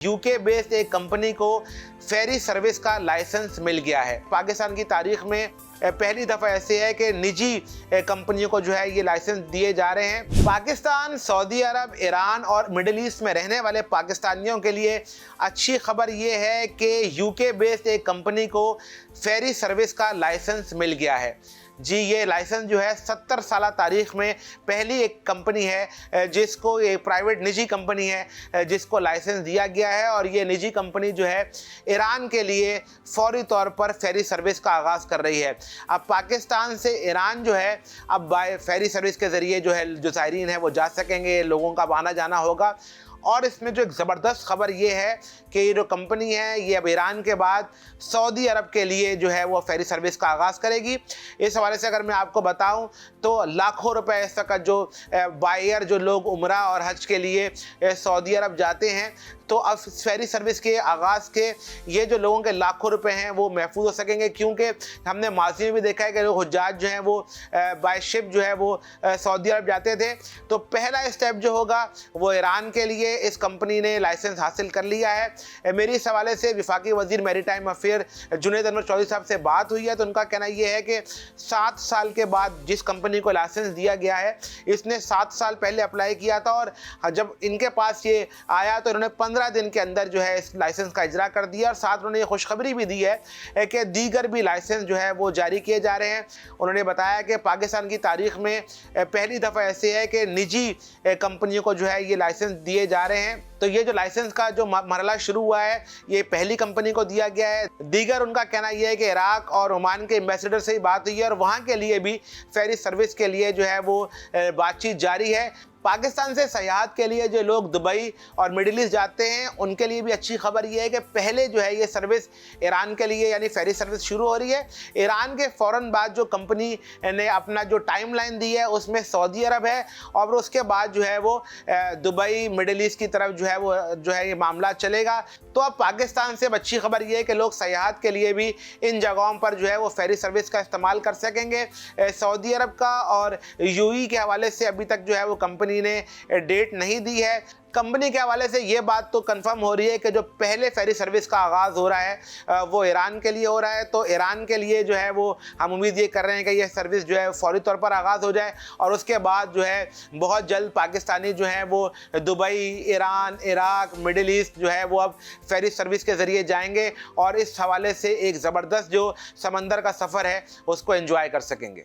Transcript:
UK based एक company को ferry service का लाइसेंस मिल गया है। पाकिस्तान की तारीख में पहली दफ़ा ऐसे है कि निजी कंपनियों को जो है ये लाइसेंस दिए जा रहे हैं। पाकिस्तान, सऊदी अरब, ईरान और मिडिल ईस्ट में रहने वाले पाकिस्तानियों के लिए अच्छी खबर ये है कि यूके बेस्ड एक कंपनी को फेरी सर्विस का लाइसेंस मिल गया है। जी, ये लाइसेंस जो है 70 साल तारीख में पहली एक कंपनी है जिसको, ये प्राइवेट निजी कंपनी है जिसको लाइसेंस दिया गया है। और ये निजी कंपनी जो है ईरान के लिए फौरी तौर पर फेरी सर्विस का आगाज़ कर रही है। अब पाकिस्तान से ईरान जो है अब बाय फेरी सर्विस के ज़रिए जो है जो ज़ायरीन है वो जा सकेंगे, लोगों का आना जाना होगा। और इसमें जो एक ज़बरदस्त खबर ये है कि ये जो कंपनी है ये अब ईरान के बाद सऊदी अरब के लिए जो है वो फेरी सर्विस का आगाज़ करेगी। इस हवाले से अगर मैं आपको बताऊं तो लाखों रुपए इस वक्त जो बायर जो लोग उम्रा और हज के लिए सऊदी अरब जाते हैं, तो अब फेरी सर्विस के आगाज़ के ये जो लोगों के लाखों रुपए हैं वो महफूज हो सकेंगे। क्योंकि हमने माजी में भी देखा है कि लोग हुज्जाज जो हैं वो बाय शिप जो है वो सऊदी अरब जाते थे। तो पहला स्टेप जो होगा वो ईरान के लिए इस कंपनी ने लाइसेंस हासिल कर लिया है। मेरी इस हवाले से वफाकी वज़ीर मैरीटाइम अफेयर जुनैद अनवर चौधरी साहब से बात हुई है, तो उनका कहना यह है कि 7 साल के बाद जिस कंपनी को लाइसेंस दिया गया है, इसने 7 साल पहले अप्लाई किया था और जब इनके पास ये आया तो इन्होंने 15 दिन के अंदर जो है इस लाइसेंस का इजरा कर दिया। और साथ उन्होंने ये खुशखबरी भी दी है कि दीगर भी लाइसेंस जो है वो जारी किए जा रहे हैं। उन्होंने बताया कि पाकिस्तान की तारीख में पहली दफ़ा ऐसे है कि निजी कंपनियों को जो है ये लाइसेंस दिए जा रहे हैं। तो ये जो लाइसेंस का जो मरहला शुरू हुआ है ये पहली कंपनी को दिया गया है। दीगर उनका कहना यह है कि इराक और ओमान के एम्बेसडर से ही बात हुई है और वहाँ के लिए भी फेरी सर्विस के लिए जो है वो बातचीत जारी है। पाकिस्तान से सयाहत के लिए जो लोग दुबई और मिडिल ईस्ट जाते हैं उनके लिए भी अच्छी खबर ये है कि पहले जो है ये सर्विस ईरान के लिए यानी फेरी सर्विस शुरू हो रही है। ईरान के फ़ौरन बाद जो कंपनी ने अपना जो टाइम लाइन दी है उसमें सऊदी अरब है और उसके बाद जो है वो दुबई, मिडिल ईस्ट की तरफ जो है ये मामला चलेगा। तो अब पाकिस्तान से अच्छी खबर ये है कि लोग सयाहत के लिए भी इन जगहों पर जो है वो फेरी सर्विस का इस्तेमाल कर सकेंगे। सऊदी अरब का और यूएई के हवाले से अभी तक जो है वो कंपनी ने डेट नहीं दी है। कंपनी के हवाले से ये बात तो कंफर्म हो रही है कि जो पहले फेरी सर्विस का आगाज़ हो रहा है वो ईरान के लिए हो रहा है। तो ईरान के लिए जो है वो हम उम्मीद ये कर रहे हैं कि ये सर्विस जो है फौरी तौर पर आगाज़ हो जाए और उसके बाद जो है बहुत जल्द पाकिस्तानी जो है वो Dubai, Iran, Iraq, middle east जो है वो अब फेरी सर्विस के ज़रिए जाएंगे और इस हवाले से एक ज़बरदस्त जो समंदर का सफ़र है उसको एंजॉय कर सकेंगे।